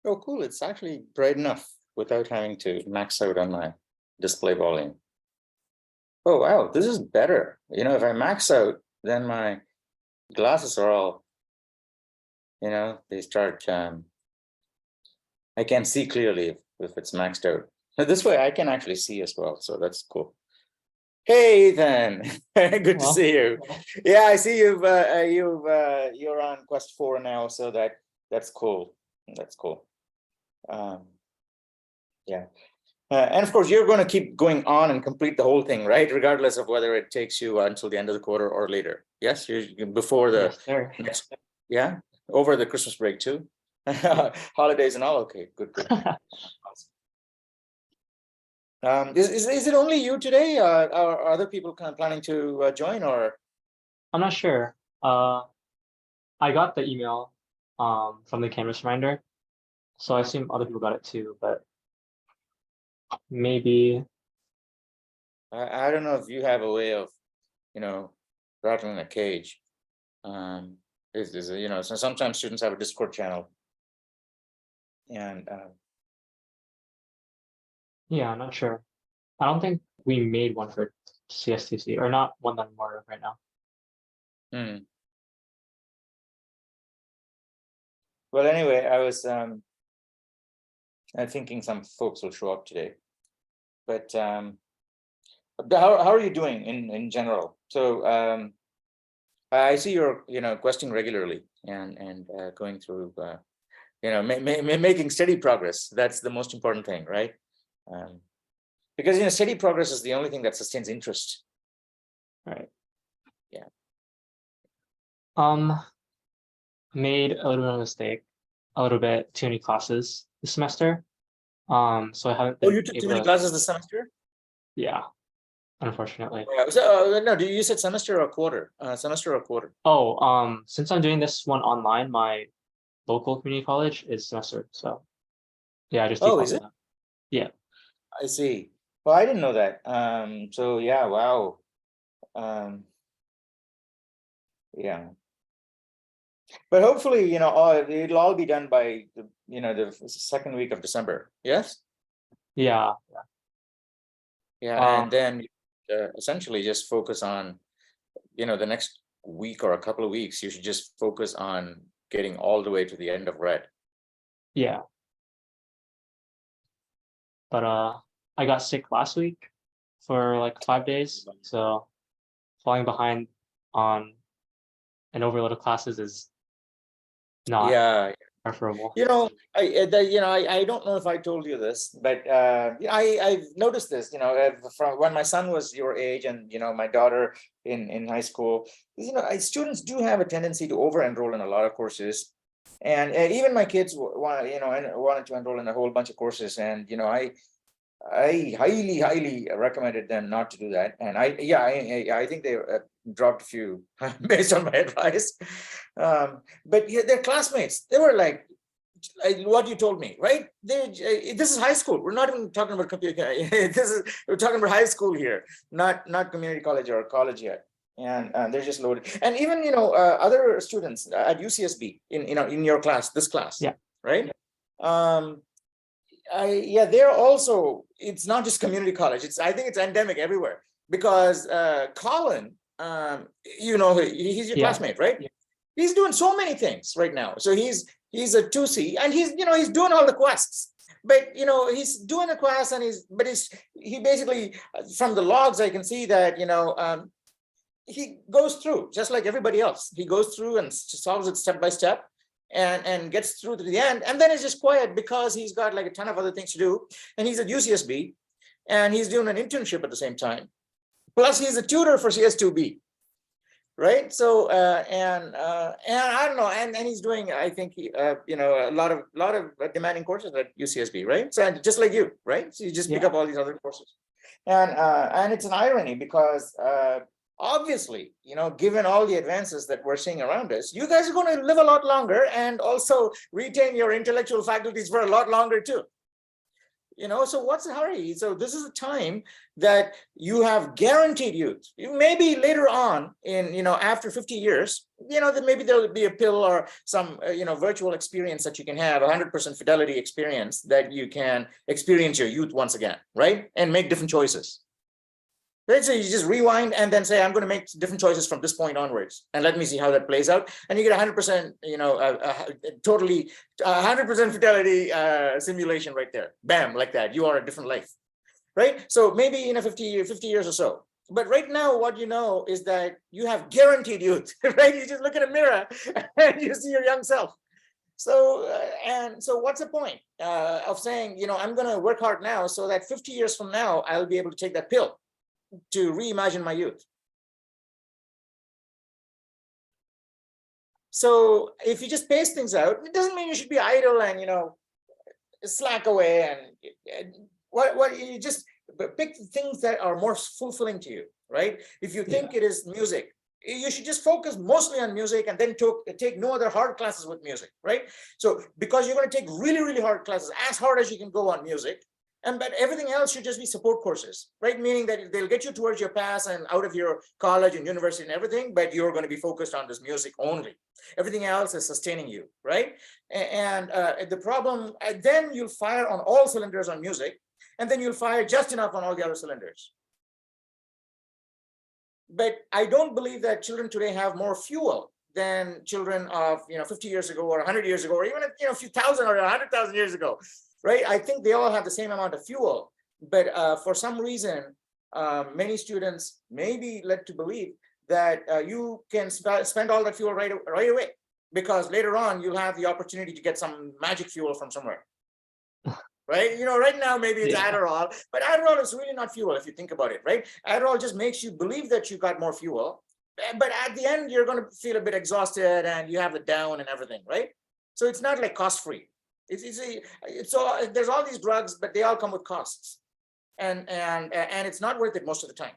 Oh, cool. It's actually bright enough without having to max out on my display volume. Oh, wow. This is better. If I max out, then my glasses are all, they start, I can see clearly if it's maxed out. But this way I can actually see as well. So that's cool. Hey, Ethan. Good to Well, see you. Yeah, I see you're on quest 4 now. So that's cool. That's cool. Um, yeah. And of course, you're going to keep going on and complete the whole thing, right? Regardless of whether it takes you until the end of the quarter or later. Yes, before the yes, sir. next, yeah, over the Christmas break too. Yeah. Holidays and all. Okay, good, good. Is it only you today? Are other people kind of planning to join, or? I'm not sure. I got the email from the canvas reminder, so I assume other people got it too, but maybe. I don't know if you have a way of, you know, rattling a cage. So sometimes students have a Discord channel, and Yeah, I'm not sure. I don't think we made one for CSTC, or not one that I'm aware of right now. hmm. Well, anyway, I was I'm thinking some folks will show up today, but how are you doing in general? So I see you're questing regularly and going through making steady progress. That's the most important thing, right? Um, because steady progress is the only thing that sustains interest. Right. Yeah. Made a little bit of a mistake, a little bit too many classes this semester. So I haven't Oh, been you took too able many to, classes this semester? yeah, unfortunately. So no, you said semester or quarter? Semester or quarter? Oh, since I'm doing this one online, my local community college is semester, so yeah, I just Oh, is defaulted it? that. Yeah. I see. Well, I didn't know that. So yeah, wow. Um, yeah. But hopefully, it'll all be done by the second week of December. Yes. Yeah. Yeah, and Um, then essentially just focus on the next week or a couple of weeks. You should just focus on getting all the way to the end of red. yeah, but I got sick last week for like 5 days, so falling behind on an overload of classes is not Yeah, preferable. I don't know if I told you this, but I've noticed this. From when my son was your age, and my daughter in high school. Students do have a tendency to over enroll in a lot of courses, and even my kids wanted to enroll in a whole bunch of courses, and I highly recommended them not to do that. And I think they dropped a few based on my advice. But yeah, their classmates, they were like what you told me, right? This is high school. We're not even talking about computer. We're talking about high school here, not community college or college yet. And they're just loaded. And even other students at UCSB in your class, this class, Yeah. right? Um, they're also. It's not just community college. I think it's endemic everywhere because Colin, he's your Yeah. classmate, right? He's doing so many things right now. So he's a 2C, and he's doing all the quests. But he's doing the quest, and he basically, from the logs I can see that he goes through just like everybody else. He goes through and solves it step by step, and gets through to the end, and then it's just quiet because he's got like a ton of other things to do, and he's at UCSB, and he's doing an internship at the same time. Plus, he's a tutor for CS2B, right? So and I don't know, and he's doing, I think, a lot of demanding courses at UCSB, right? So just like you, right? So you just pick Yeah. up all these other courses, and it's an irony because obviously, given all the advances that we're seeing around us, you guys are going to live a lot longer and also retain your intellectual faculties for a lot longer too. So what's the hurry? So this is a time that you have guaranteed youth. Maybe later on in, after 50 years, then maybe there'll be a pill or some, virtual experience that you can have, 100% fidelity experience that you can experience your youth once again, right? And make different choices. Right, so you just rewind and then say, I'm going to make different choices from this point onwards, and let me see how that plays out. And you get 100%, totally 100% fidelity simulation right there. Bam, like that. You are a different life, right? So maybe in a 50 years or so. But right now, what you know is that you have guaranteed youth, right? You just look in a mirror and you see your young self. So, and so what's the point of saying, I'm going to work hard now so that 50 years from now, I'll be able to take that pill to reimagine my youth. So if you just pace things out, it doesn't mean you should be idle and slack away and what you just pick things that are more fulfilling to you, right? If you think it is music, you should just focus mostly on music and then take no other hard classes with music, right? So because you're going to take really, really hard classes, as hard as you can go on music, but everything else should just be support courses, right? Meaning that they'll get you towards your pass and out of your college and university and everything, but you're going to be focused on this music only. Everything else is sustaining you, right? And the problem, then you'll fire on all cylinders on music, and then you'll fire just enough on all the other cylinders. But I don't believe that children today have more fuel than children of 50 years ago or 100 years ago, or even a few thousand or 100,000 years ago. Right? I think they all have the same amount of fuel, but for some reason, many students may be led to believe that you can spend all that fuel right away, because later on you'll have the opportunity to get some magic fuel from somewhere. Right? Right now maybe it's Adderall, but Adderall is really not fuel if you think about it, right? Adderall just makes you believe that you got more fuel, but at the end you're going to feel a bit exhausted and you have the down and everything, right? So it's not like cost-free. There's all these drugs, but they all come with costs, and it's not worth it most of the time.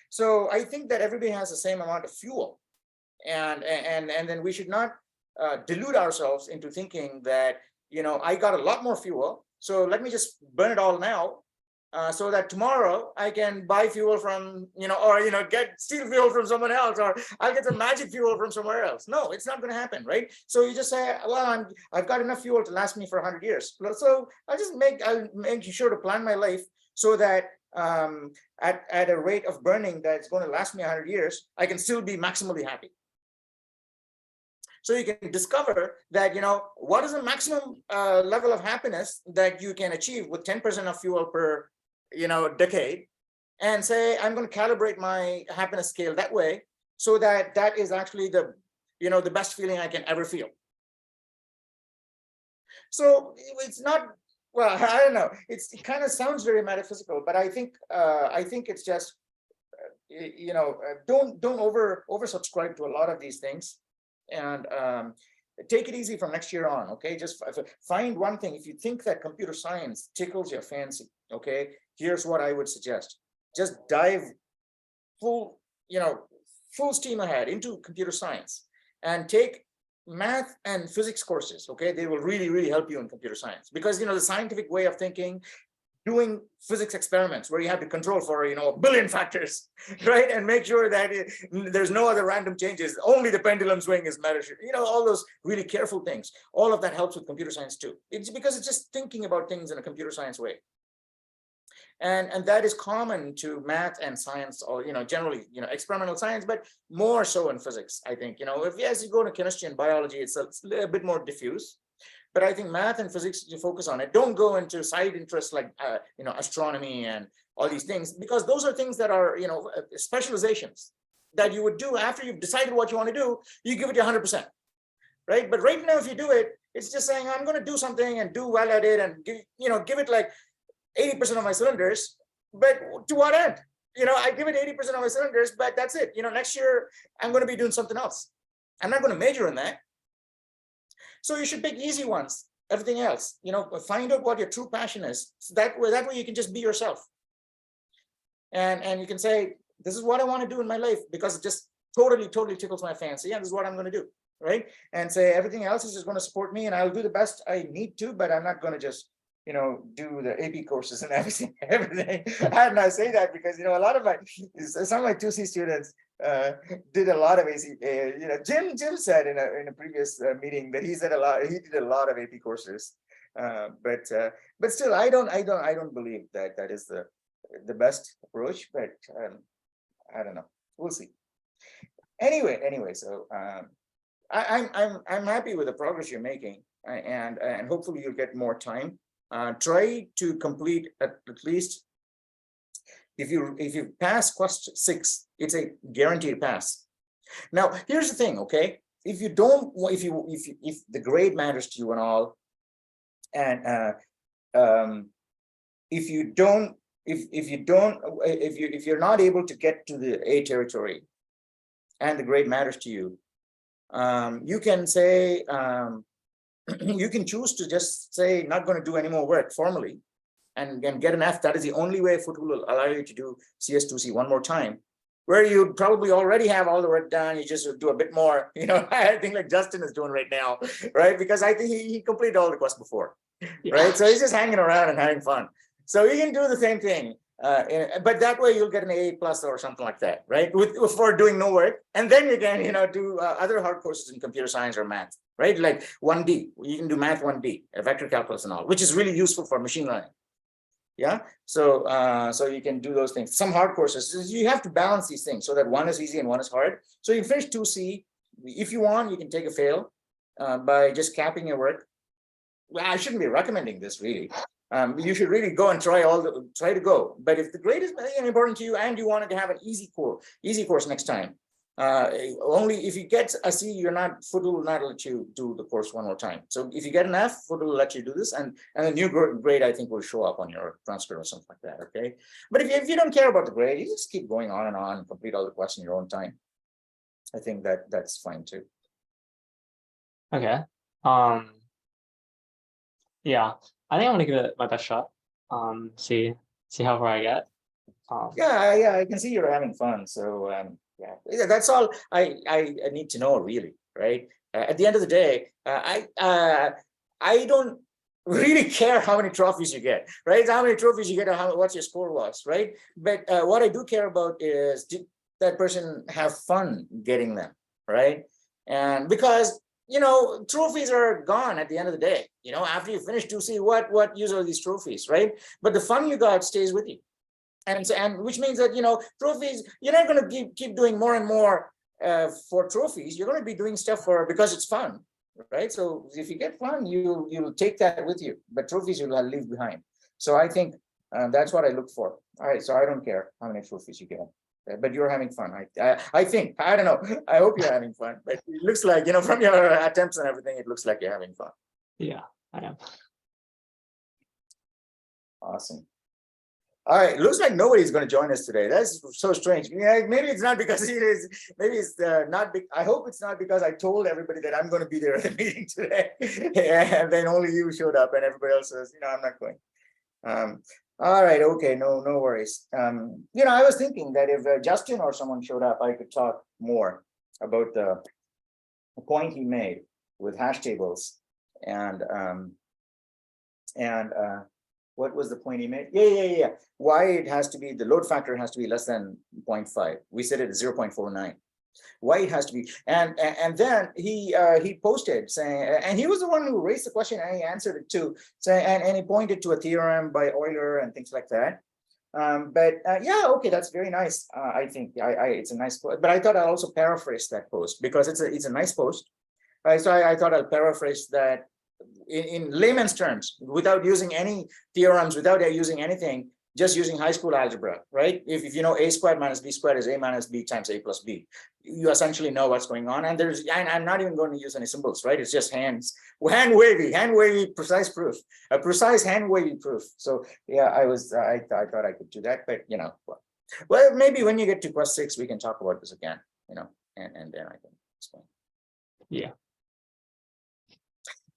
So I think that everybody has the same amount of fuel, and then we should not delude ourselves into thinking that I got a lot more fuel, so let me just burn it all now, so that tomorrow I can buy fuel from, or, get steal fuel from someone else, or I'll get some magic fuel from somewhere else. No, it's not going to happen, right? So you just say, well, I've got enough fuel to last me for 100 years. So I'll make sure to plan my life so that at a rate of burning that's going to last me 100 years, I can still be maximally happy. So you can discover that, what is the maximum level of happiness that you can achieve with 10% of fuel per decade, and say, I'm going to calibrate my happiness scale that way, so that is actually the best feeling I can ever feel. So it's not, well, I don't know, it kind of sounds very metaphysical, but I think it's just don't oversubscribe to a lot of these things, and take it easy from next year on. Okay, just find one thing. If you think that computer science tickles your fancy, okay, here's what I would suggest: just dive full steam ahead into computer science and take math and physics courses. Okay, they will really, really help you in computer science, because the scientific way of thinking, doing physics experiments where you have to control for a billion factors, right, and make sure that there's no other random changes, only the pendulum swing is measured, all those really careful things, all of that helps with computer science too. It's because it's just thinking about things in a computer science way, and that is common to math and science, or generally experimental science, but more so in physics. I think if as you go to chemistry and biology, it's a bit more diffuse. But I think math and physics, you focus on it. Don't go into side interests like astronomy and all these things, because those are things that are specializations that you would do after you've decided what you want to do. You give it 100%, right? But right now, if you do it, it's just saying, I'm going to do something and do well at it, and give it like 80% of my cylinders. But to what end? I give it 80% of my cylinders, but that's it. Next year I'm going to be doing something else. I'm not going to major in that. So you should pick easy ones. Everything else, find out what your true passion is. So that way you can just be yourself. And you can say, this is what I want to do in my life, because it just totally tickles my fancy. And this is what I'm going to do, right? And say everything else is just going to support me, and I'll do the best I need to, but I'm not going to just do the AP courses and everything, everything. And I say that because, a lot of some of my 2C students did a lot of AC. Jim said in a previous meeting that he did a lot of AP courses. But still, I don't believe that is the best approach. But I don't know. We'll see. Anyway, so I'm happy with the progress you're making, and hopefully you'll get more time. Try to complete at least, if you pass question 6, it's a guaranteed pass. Now, here's the thing, okay? If the grade matters to you and all, and if you're not able to get to the A territory, and the grade matters to you, you can say, you can choose to just say not going to do any more work formally, and get an F. That is the only way Foothill will allow you to do CS2C one more time, where you probably already have all the work done. You just do a bit more, I think, like Justin is doing right now, right? Because I think he completed all the quests before, right? So he's just hanging around and having fun. So you can do the same thing. But that way you'll get an A+ or something like that, right? For doing no work. And then you can, do other hard courses in computer science or math, right? Like 1D, you can do math 1D, vector calculus and all, which is really useful for machine learning. Yeah, so you can do those things. Some hard courses, you have to balance these things so that one is easy and one is hard. So you finish 2C. If you want, you can take a fail by just capping your work. Well, I shouldn't be recommending this really. You should really go and try to go. But if the grade is important to you and you wanted to have an easy course next time, only if you get a C, Foothill will not let you do the course one more time. So if you get an F, Foothill will let you do this, and the new grade I think will show up on your transcript or something like that. Okay, but if you don't care about the grade, you just keep going on and complete all the questions in your own time. I think that's fine too. Okay. Yeah, I think I'm gonna give it my best shot. See how far I get. Yeah, I can see you're having fun. So yeah, that's all I need to know, really, right? At the end of the day, I don't really care how many trophies you get, right? How many trophies you get, or what your score was, right? But what I do care about is, did that person have fun getting them, right? And because trophies are gone at the end of the day. After you finish 2C, what use are these trophies, right? But the fun you got stays with you. And which means that trophies, you're not going to keep doing more and more for trophies. You're going to be doing stuff because it's fun, right? So if you get fun, you'll take that with you, but trophies you'll leave behind. So I think that's what I look for. All right, so I don't care how many trophies you get, but you're having fun. I think, I don't know, I hope you're having fun, but it looks like, from your attempts and everything, it looks like you're having fun. Yeah, I am. Awesome. All right, looks like nobody's going to join us today. That's so strange. Yeah, maybe it's not because it is. Maybe it's not. I hope it's not because I told everybody that I'm going to be there at the meeting today, and then only you showed up, and everybody else says, I'm not going. All right, okay, no worries. I was thinking that if Justin or someone showed up, I could talk more about the point he made with hash tables and what was the point he made? Yeah. Why it has to be, the load factor has to be less than 0.5. We said it at 0.49. Why it has to be, and then he posted saying, and he was the one who raised the question and he answered it too, saying, and he pointed to a theorem by Euler and things like that. But yeah, okay, that's very nice. I think it's a nice post, but I thought I'll also paraphrase that post because it's a nice post. So I thought I'll paraphrase that in layman's terms, without using any theorems, without using anything, just using high school algebra, right? If you know a squared minus b squared is a minus b times a plus b, you essentially know what's going on. And I'm not even going to use any symbols, right? It's just hand wavy precise proof, a precise hand wavy proof. So yeah, I thought I could do that, but well, maybe when you get to quest 6, we can talk about this again, and then I can explain. Yeah.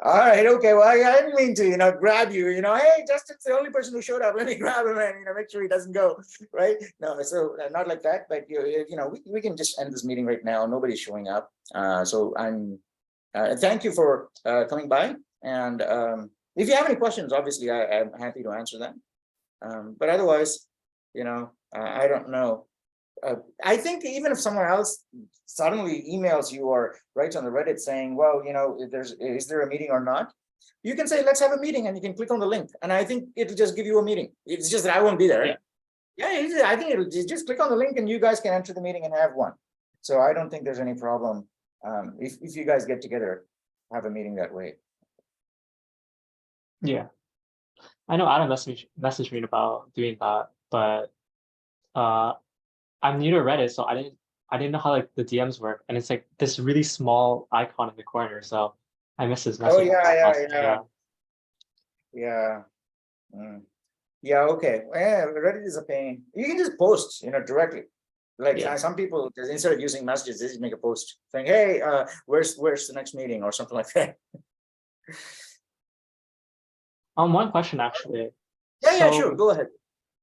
All right, okay. Well, I didn't mean to, grab you. Hey, Justin's the only person who showed up. Let me grab him and make sure he doesn't go. Right? No, so not like that. But we can just end this meeting right now. Nobody's showing up. So I'm. Thank you for coming by, and If you have any questions, obviously I'm happy to answer them. But otherwise, I don't know. I think even if someone else suddenly emails you or writes on the Reddit saying, well, is there a meeting or not? You can say, let's have a meeting, and you can click on the link. And I think it'll just give you a meeting. It's just that I won't be there. Yeah. Yeah, I think it'll just click on the link and you guys can enter the meeting and have one. So I don't think there's any problem. If you guys get together, have a meeting that way. Yeah. I know Adam messaged me about doing that, but I'm new to Reddit, so I didn't know how like the DMs work, and it's like this really small icon in the corner. So I missed his Oh message. yeah. Mm. Yeah, okay. Yeah, Reddit is a pain. You can just post, directly. Like Yeah. some people, instead of using messages, they just make a post saying, "Hey, where's the next meeting?" or something like that. One question actually. Yeah, sure. So Go ahead.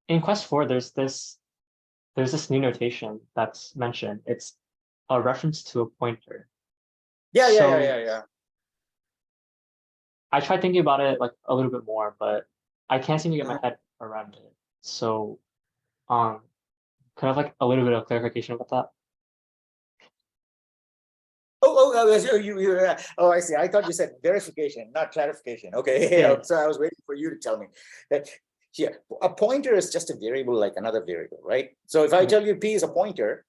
in Quest 4, there's this new notation that's mentioned. It's a reference to a pointer. Yeah. So I tried thinking about it like a little bit more, but I can't seem to get my head around it. So could I have like a little bit of clarification about that? I see. I thought you said verification, not clarification. Okay, Yeah. so I was waiting for you to tell me that. Yeah, a pointer is just a variable like another variable, right? So if I tell you P is a pointer,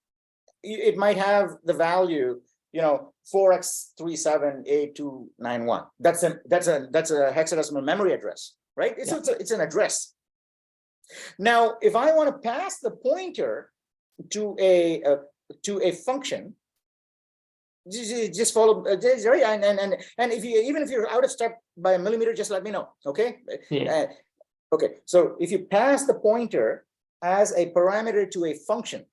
it might have the value, 4x37A291. That's a hexadecimal memory address, right? It's an address. Now, if I want to pass the pointer to a function, just follow, right? And even if you're out of step by a millimeter, just let me know. Okay. Yeah. Okay. So if you pass the pointer as a parameter to a function,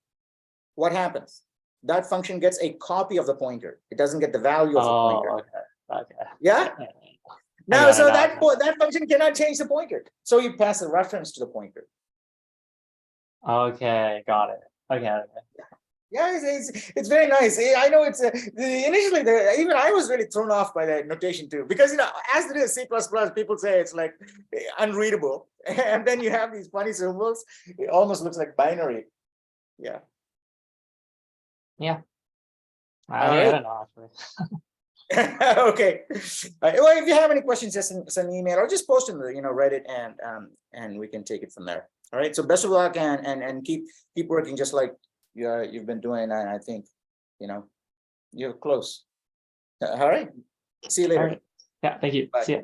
what happens? That function gets a copy of the pointer. It doesn't get the value of the pointer. Okay. Yeah. Now, so that function cannot change the pointer. So you pass a reference to the pointer. Okay, got it. Okay. Yeah, it's very nice. I know it's initially even I was really thrown off by that notation too, because as it is C++, people say it's like unreadable, and then you have these funny symbols. It almost looks like binary. Yeah. Yeah. All I right. don't know actually. Okay. Well, if you have any questions, just send an email or just post in the Reddit, and we can take it from there. All right. So best of luck, and keep working just like you've been doing, and I think you're close. All right. See you later. All right. Yeah, thank you. Bye. See ya.